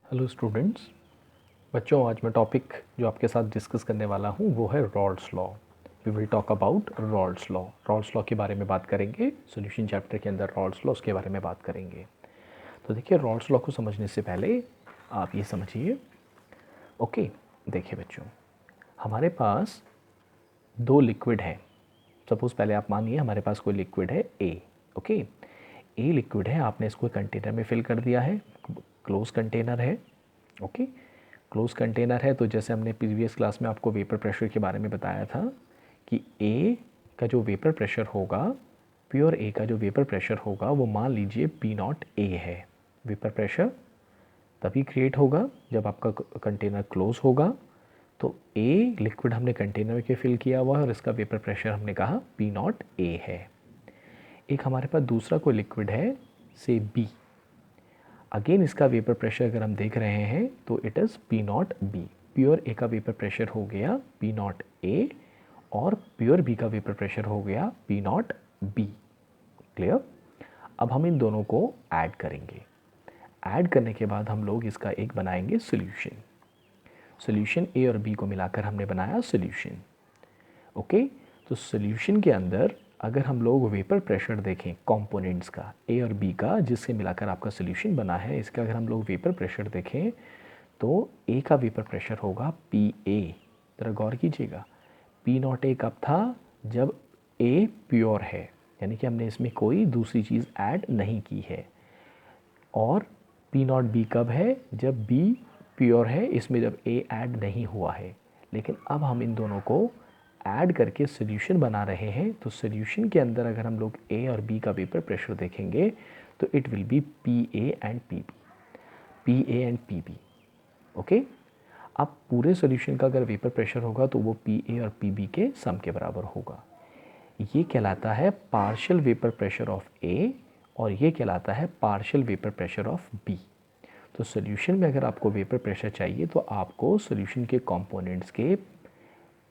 Hello students. बच्चों, आज मैं टॉपिक जो आपके साथ डिस्कस करने वाला हूँ वो है Raoult's law. We will talk about Raoult's law. Raoult's law के बारे में बात करेंगे। सॉल्यूशन चैप्टर के अंदर रॉल्स लॉ उसके बारे में बात करेंगे। तो देखिए, रॉल्स लॉ को समझने से पहले आप ये समझिए। ओके, देखिए बच्चों, हमारे पास दो लिक्विड हैं। सपोज़ पहले आप मानिए हमारे पास कोई लिक्विड है ए। ओके, ए लिक्विड है, आपने इसको कंटेनर में फिल कर दिया है, क्लोज कंटेनर है। ओके, क्लोज कंटेनर है। तो जैसे हमने प्रीवियस क्लास में आपको वेपर प्रेशर के बारे में बताया था कि ए का जो वेपर प्रेशर होगा, प्योर ए का जो वेपर प्रेशर होगा वो मान लीजिए पी नॉट ए है। वेपर प्रेशर तभी क्रिएट होगा जब आपका कंटेनर क्लोज होगा। तो ए लिक्विड हमने कंटेनर के फिल किया हुआ है और इसका वेपर प्रेशर हमने कहा पी नॉट ए है। एक हमारे पास दूसरा कोई लिक्विड है, से बी। अगेन इसका वेपर प्रेशर अगर हम देख रहे हैं तो it is P naught B. Pure A का वेपर प्रेशर हो गया पी नॉट ए और प्योर बी का वेपर प्रेशर हो गया पी नॉट बी। क्लियर? अब हम इन दोनों को ऐड करेंगे। ऐड करने के बाद हम लोग इसका एक बनाएंगे सॉल्यूशन। सॉल्यूशन ए और बी को मिलाकर हमने बनाया सॉल्यूशन। ओके, तो सॉल्यूशन के अंदर अगर हम लोग वेपर प्रेशर देखें कंपोनेंट्स का, ए और बी का, जिससे मिलाकर आपका सॉल्यूशन बना है, इसका अगर हम लोग वेपर प्रेशर देखें तो ए का वेपर प्रेशर होगा पी ए। ज़रा गौर कीजिएगा, पी नॉट ए कब था? जब ए प्योर है, यानी कि हमने इसमें कोई दूसरी चीज़ ऐड नहीं की है। और पी नॉट बी कब है? जब बी प्योर है, इसमें जब ए ऐड नहीं हुआ है। लेकिन अब हम इन दोनों को ऐड करके सॉल्यूशन बना रहे हैं। तो सॉल्यूशन के अंदर अगर हम लोग ए और बी का वेपर प्रेशर देखेंगे तो it will be P A and P B. P A and P B. Okay, अब पूरे सॉल्यूशन का अगर वेपर प्रेशर होगा तो वो पी ए और पी बी के सम के बराबर होगा। ये कहलाता है partial vapour pressure of A और ये कहलाता है partial vapour pressure of B. तो सॉल्यूशन में अगर आपको वेपर प्रेशर चाहिए तो आपको सॉल्यूशन के कंपोनेंट्स के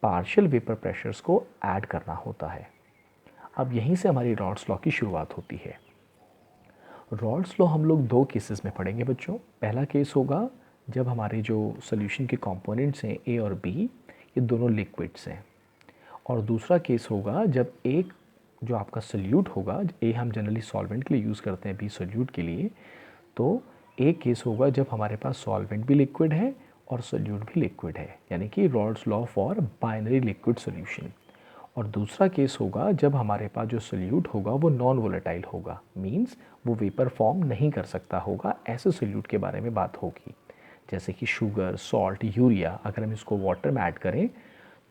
पार्शियल वेपर प्रेशर्स को ऐड करना होता है। अब यहीं से हमारी रॉल्स लॉ की शुरुआत होती है। रॉल्स लॉ हम लोग दो केसेस में पढ़ेंगे बच्चों। पहला केस होगा जब हमारे जो सॉल्यूशन के कंपोनेंट्स हैं ए और बी, ये दोनों लिक्विड्स हैं। और दूसरा केस होगा जब एक जो आपका सोल्यूट होगा, ए हम जनरली सॉल्वेंट के लिए यूज़ करते हैं, बी सोल्यूट के लिए। तो एक केस होगा जब हमारे पास सॉल्वेंट भी लिक्विड है और सोल्यूट भी लिक्विड है, यानी कि Rawls law for binary liquid solution. और दूसरा केस होगा जब हमारे पास जो सोल्यूट होगा वो नॉन वोलेटाइल होगा, मींस वो वेपर फॉर्म नहीं कर सकता होगा। ऐसे सोल्यूट के बारे में बात होगी, जैसे कि शुगर, सॉल्ट, यूरिया। अगर हम इसको वाटर में ऐड करें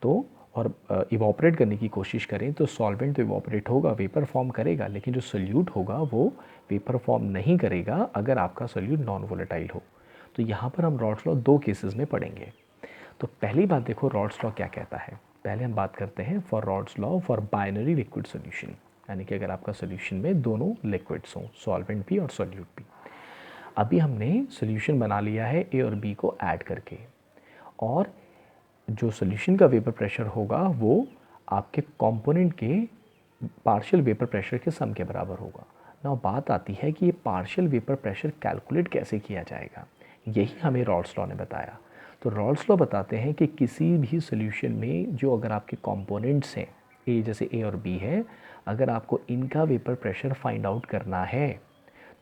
तो और इवॉपरेट करने की कोशिश करें तो सॉल्वेंट तो इवॉपरेट होगा, वेपर फॉर्म करेगा, लेकिन जो सोल्यूट होगा वो वेपर फॉर्म नहीं करेगा अगर आपका सोल्यूट नॉन वोलेटाइल हो। तो यहाँ पर हम रॉल्स लॉ दो केसेस में पढ़ेंगे। तो पहली बात देखो, रॉल्स लॉ क्या कहता है। पहले हम बात करते हैं for Rawls law for binary liquid solution, यानी कि अगर आपका सोल्यूशन में दोनों लिक्विड्स हों, सॉल्वेंट भी और सोल्यूट भी। अभी हमने सोल्यूशन बना लिया है ए और बी को ऐड करके, और जो सोल्यूशन का वेपर प्रेशर होगा वो आपके कंपोनेंट के पार्शियल वेपर प्रेशर के सम के बराबर होगा। ना बात आती है कि ये पार्शियल वेपर प्रेशर कैलकुलेट कैसे किया जाएगा। यही हमें रॉल्स लॉ ने बताया। तो रॉल्स लॉ बताते हैं कि किसी भी सोल्यूशन में जो अगर आपके कंपोनेंट्स हैं, ए जैसे ए और बी है, अगर आपको इनका वेपर प्रेशर फाइंड आउट करना है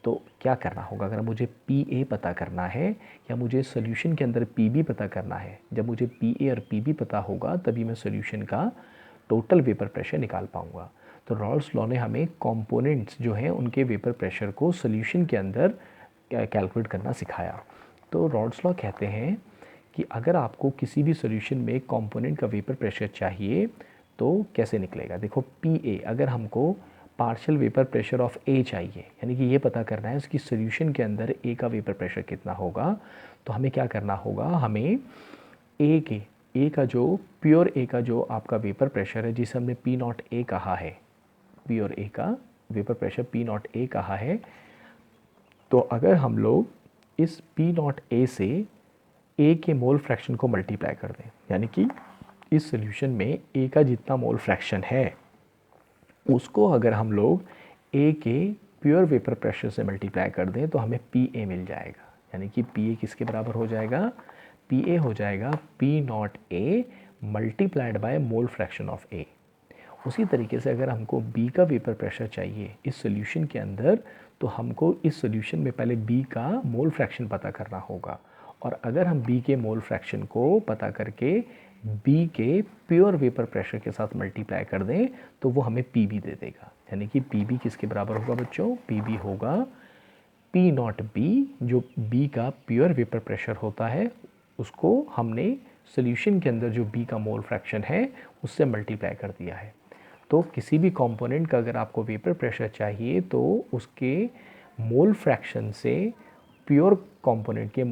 तो क्या करना होगा। अगर मुझे पी ए पता करना है या मुझे सोल्यूशन के अंदर पी बी पता करना है, जब मुझे पी ए और पी बी पता होगा तभी मैं सोल्यूशन का टोटल वेपर प्रेशर निकाल पाऊँगा। तो रॉल्स लॉ ने हमें कंपोनेंट्स जो हैं उनके वेपर प्रेशर को सोल्यूशन के अंदर कैलकुलेट करना सिखाया। तो रॉल्स लॉ कहते हैं कि अगर आपको किसी भी सोल्यूशन में कंपोनेंट का वेपर प्रेशर चाहिए तो कैसे निकलेगा। देखो, पी ए अगर हमको पार्शियल वेपर प्रेशर ऑफ ए चाहिए, यानी कि ये पता करना है उसकी सोल्यूशन के अंदर ए का वेपर प्रेशर कितना होगा, तो हमें क्या करना होगा, हमें ए का जो प्योर ए का जो आपका वेपर प्रेशर है, जिसे हमने पी नॉट ए कहा है, प्योर ए का vapour pressure P not a कहा है। तो अगर हम लोग इस पी नॉट ए से ए के मोल फ्रैक्शन को मल्टीप्लाई कर दें, यानी कि इस सोल्यूशन में ए का जितना मोल फ्रैक्शन है उसको अगर हम लोग ए के प्योर वेपर प्रेशर से मल्टीप्लाई कर दें तो हमें पी ए मिल जाएगा। यानी कि पी ए किसके बराबर हो जाएगा, पी ए हो जाएगा P not A multiplied by mole fraction of A. उसी तरीके से अगर हमको बी का वेपर प्रेशर चाहिए इस सॉल्यूशन के अंदर, तो हमको इस सॉल्यूशन में पहले बी का मोल फ्रैक्शन पता करना होगा, और अगर हम बी के मोल फ्रैक्शन को पता करके बी के प्योर वेपर प्रेशर के साथ मल्टीप्लाई कर दें तो वो हमें पी बी दे देगा। यानी कि पी बी किसके बराबर होगा बच्चों, पी बी होगा पी नॉट बी, जो बी का प्योर वेपर प्रेशर होता है उसको हमने सॉल्यूशन के अंदर जो बी का मोल फ्रैक्शन है उससे मल्टीप्लाई कर दिया है। तो किसी भी कंपोनेंट का अगर आपको वेपर प्रेशर चाहिए तो उसके मोल फ्रैक्शन से प्योर कंपोनेंट के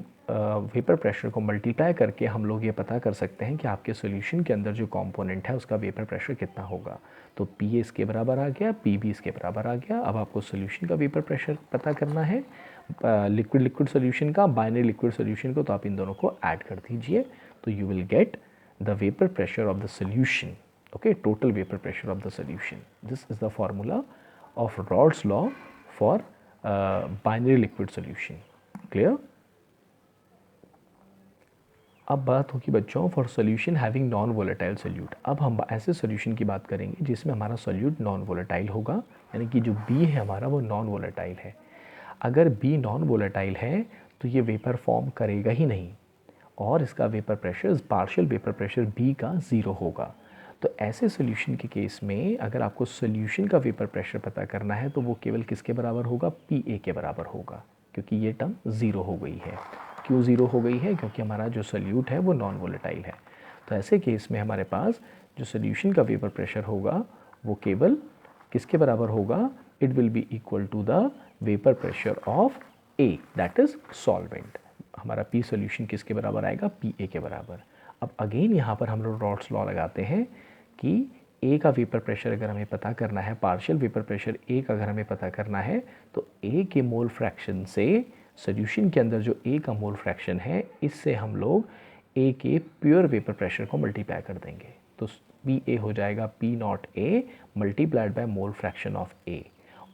वेपर प्रेशर को मल्टीप्लाई करके हम लोग ये पता कर सकते हैं कि आपके सॉल्यूशन के अंदर जो कंपोनेंट है उसका वेपर प्रेशर कितना होगा। तो पी ए इसके बराबर आ गया, पी बी इसके बराबर आ गया। अब आपको सॉल्यूशन का वेपर प्रेशर पता करना है, लिक्विड लिक्विड सॉल्यूशन का, बाइनरी लिक्विड सॉल्यूशन को, तो आप इन दोनों को ऐड कर दीजिए तो you will get the vapour pressure of the solution. Okay, total vapor pressure of the solution. This is the formula of Raoult's law for binary liquid solution. Clear? अब बात होगी बच्चों for solution having non volatile solute. अब हम ऐसे solution की बात करेंगे जिसमें हमारा सोल्यूट नॉन वोलेटाइल होगा, यानी कि जो बी है हमारा वो नॉन वोलेटाइल है। अगर बी नॉन वोलेटाइल है तो ये वेपर फॉर्म करेगा ही नहीं और इसका vapour pressure, partial vapour pressure B का 0 होगा। तो ऐसे सॉल्यूशन के केस में अगर आपको सॉल्यूशन का वेपर प्रेशर पता करना है तो वो केवल किसके बराबर होगा, पी ए के बराबर होगा, क्योंकि ये टर्म 0 हो गई है। क्यों 0 हो गई है, क्योंकि हमारा जो सोल्यूट है वो नॉन वोलेटाइल है। तो ऐसे केस में हमारे पास जो सॉल्यूशन का वेपर प्रेशर होगा वो केवल किसके बराबर होगा, it will be equal to the vapour pressure of A, that is solvent. हमारा पी सॉल्यूशन किसके बराबर आएगा, पी ए के बराबर। अब अगेन यहाँ पर हम लोग रॉल्ट्स लॉ लगाते हैं कि ए का वेपर प्रेशर अगर हमें पता करना है, पार्शियल वेपर प्रेशर ए का अगर हमें पता करना है तो ए के मोल फ्रैक्शन से सॉल्यूशन के अंदर जो ए का मोल फ्रैक्शन है इससे हम लोग ए के प्योर वेपर प्रेशर को मल्टीप्लाई कर देंगे। तो पी ए हो जाएगा P not A multiplied by mole fraction of A,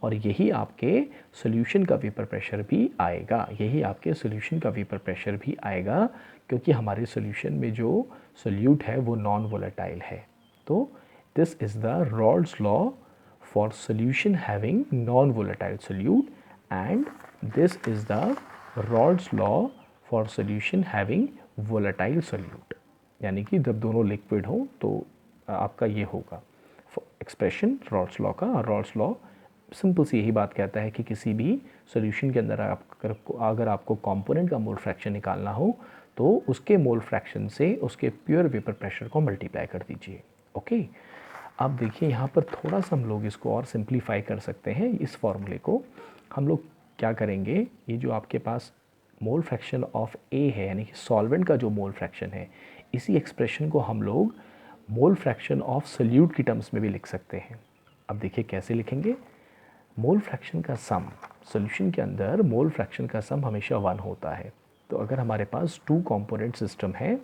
और यही आपके सॉल्यूशन का वेपर प्रेशर भी आएगा, यही आपके सॉल्यूशन का वेपर प्रेशर भी आएगा, क्योंकि हमारे सॉल्यूशन में जो सोल्यूट है वो नॉन वोलेटाइल है। तो this is the Raoult's law for solution having non volatile solute and this is the Raoult's law for solution having volatile solute. यानी कि जब दोनों लिक्विड हो तो आपका ये होगा एक्सप्रेशन रॉल्ट्स लॉ का। रॉल्ट्स लॉ सिंपल सी यही बात कहता है कि किसी भी सॉल्यूशन के अंदर अगर आपको कंपोनेंट का मोल फ्रैक्शन निकालना हो तो उसके मोल फ्रैक्शन से उसके प्योर वेपर प्रेशर को मल्टीप्लाई कर दीजिए। ओके, अब देखिए यहाँ पर थोड़ा सा हम लोग इसको और सिंप्लीफाई कर सकते हैं। इस फॉर्मूले को हम लोग क्या करेंगे, ये जो आपके पास मोल फ्रैक्शन ऑफ ए है यानी कि सॉल्वेंट का जो मोल फ्रैक्शन है, इसी एक्सप्रेशन को हम लोग मोल फ्रैक्शन ऑफ सोल्यूट की टर्म्स में भी लिख सकते हैं। अब देखिए कैसे लिखेंगे, मोल फ्रैक्शन का सम, सॉल्यूशन के अंदर मोल फ्रैक्शन का सम हमेशा 1 होता है। तो अगर हमारे पास 2 कंपोनेंट सिस्टम है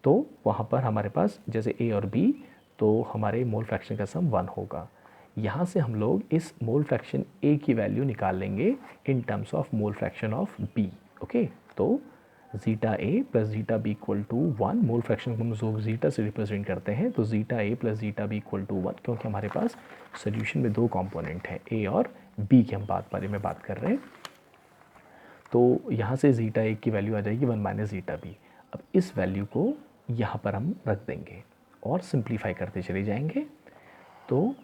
तो वहाँ पर हमारे पास जैसे ए और बी, तो हमारे मोल फ्रैक्शन का सम 1 होगा। यहाँ से हम लोग इस मोल फ्रैक्शन ए की वैल्यू निकाल लेंगे in terms of mole fraction of B. Okay, तो zeta A plus zeta B equal to 1, mole fraction को हम लोग जीटा से रिप्रेजेंट करते हैं, तो zeta A plus zeta B equal to 1, क्योंकि हमारे पास सोल्यूशन में 2 कंपोनेंट हैं, ए और बी की हम बारे में बात कर रहे हैं। तो यहाँ से जीटा ए की वैल्यू आ जाएगी 1 माइनस जीटा बी। अब इस वैल्यू को यहाँ पर हम रख देंगे और सिंप्लीफाई करते चले जाएंगे। तो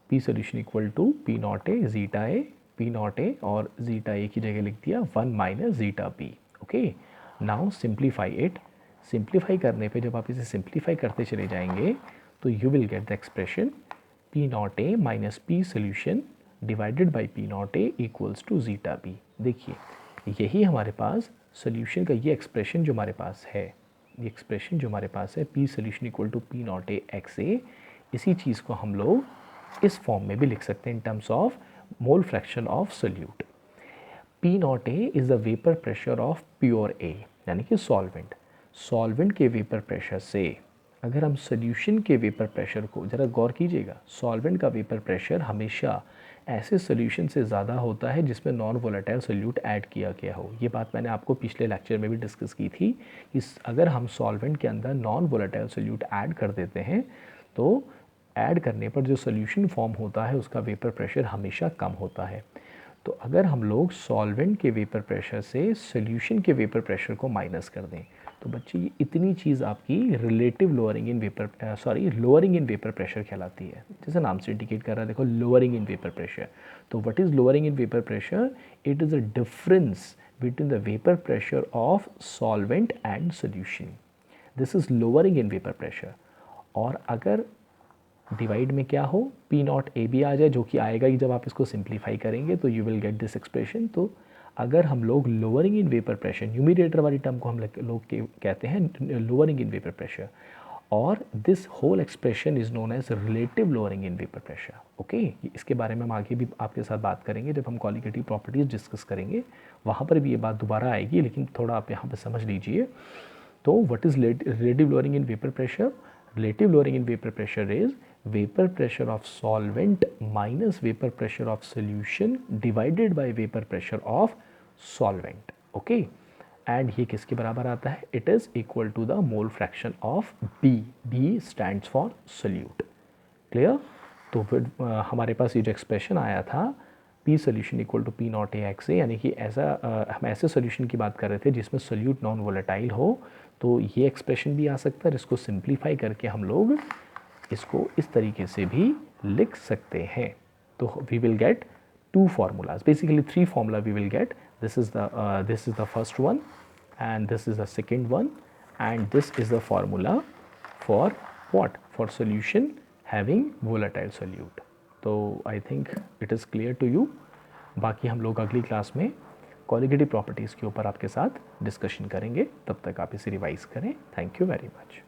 P solution equal to P not A zeta A, P not A और जीटा ए की जगह लिख दिया 1 minus zeta B. Okay, now simplify it. Simplify करने पे जब आप इसे सिंप्लीफाई करते चले जाएंगे तो you will get the expression P not A minus P solution divided by P not A equals to zeta B. देखिए यही हमारे पास सोल्यूशन का ये एक्सप्रेशन जो हमारे पास है, ये एक्सप्रेशन जो हमारे पास है P solution equal to P not A X A, इसी चीज़ को हम लोग इस फॉर्म में भी लिख सकते हैं in terms of mole fraction of solute. P not A is the vapour pressure of pure A, यानी कि सॉल्वेंट। सॉल्वेंट के वेपर प्रेशर से अगर हम सोल्यूशन के वेपर प्रेशर को ज़रा गौर कीजिएगा, सॉल्वेंट का वेपर प्रेशर हमेशा ऐसे सोल्यूशन से ज़्यादा होता है जिसमें नॉन वोलेटाइल सोल्यूट ऐड किया गया हो। ये बात मैंने आपको पिछले लेक्चर में भी डिस्कस की थी कि अगर हम सॉल्वेंट के अंदर नॉन वोलेटाइल सोल्यूट ऐड कर देते हैं तो ऐड करने पर जो सोल्यूशन फॉर्म होता है उसका वेपर प्रेशर हमेशा कम होता है। तो अगर हम लोग सॉल्वेंट के वेपर प्रेशर से सोल्यूशन के वेपर प्रेशर को माइनस कर दें तो बच्चे ये इतनी चीज़ आपकी relative lowering in lowering in vapour pressure कहलाती है। जैसे नाम से इंडिकेट कर रहा है, देखो लोअरिंग इन वेपर प्रेशर। तो what is lowering in vapour pressure? It is a difference between the vapour pressure of solvent and solution. This is lowering in vapour pressure. और अगर डिवाइड में क्या हो, पी नॉट ए बी आ जाए, जो कि आएगा ही जब आप इसको सिंप्लीफाई करेंगे तो you will get this expression. तो अगर हम लोग lowering in vapour pressure, numerator वाली टर्म को हम लोग कहते हैं लोअरिंग इन वेपर प्रेशर, और this whole expression is known as relative lowering in vapour pressure. Okay, इसके बारे में हम आगे भी आपके साथ बात करेंगे जब हम क्वालिटेटिव प्रॉपर्टीज डिस्कस करेंगे, वहाँ पर भी ये बात दोबारा आएगी, लेकिन थोड़ा आप यहाँ पर समझ लीजिए। तो what is relative lowering in vapour pressure? Relative lowering in vapor pressure is vapor pressure of solvent minus vapor pressure of solution divided by vapor pressure of solvent. Okay, and ये किसके बराबर आता है? It is equal to the mole fraction of B. B stands for solute. Clear? तो फिर हमारे पास ये जो एक्सप्रेशन आया था P solution equal to P not A X A, यानी कि ऐसा हम ऐसे सोल्यूशन की बात कर रहे थे जिसमें सोल्यूट नॉन वोलेटाइल हो, तो ये एक्सप्रेशन भी आ सकता है, जिसको सिंप्लीफाई करके हम लोग इसको इस तरीके से भी लिख सकते हैं। तो we will get two formulas, basically three formula we will get. This is the first one and this is the second one and this is the formula for what? For solution having volatile solute. तो I think it is clear to you. बाकी हम लोग अगली class में qualitative properties के ऊपर आपके साथ डिस्कशन करेंगे, तब तक आप इसे रिवाइज करें। Thank you very much.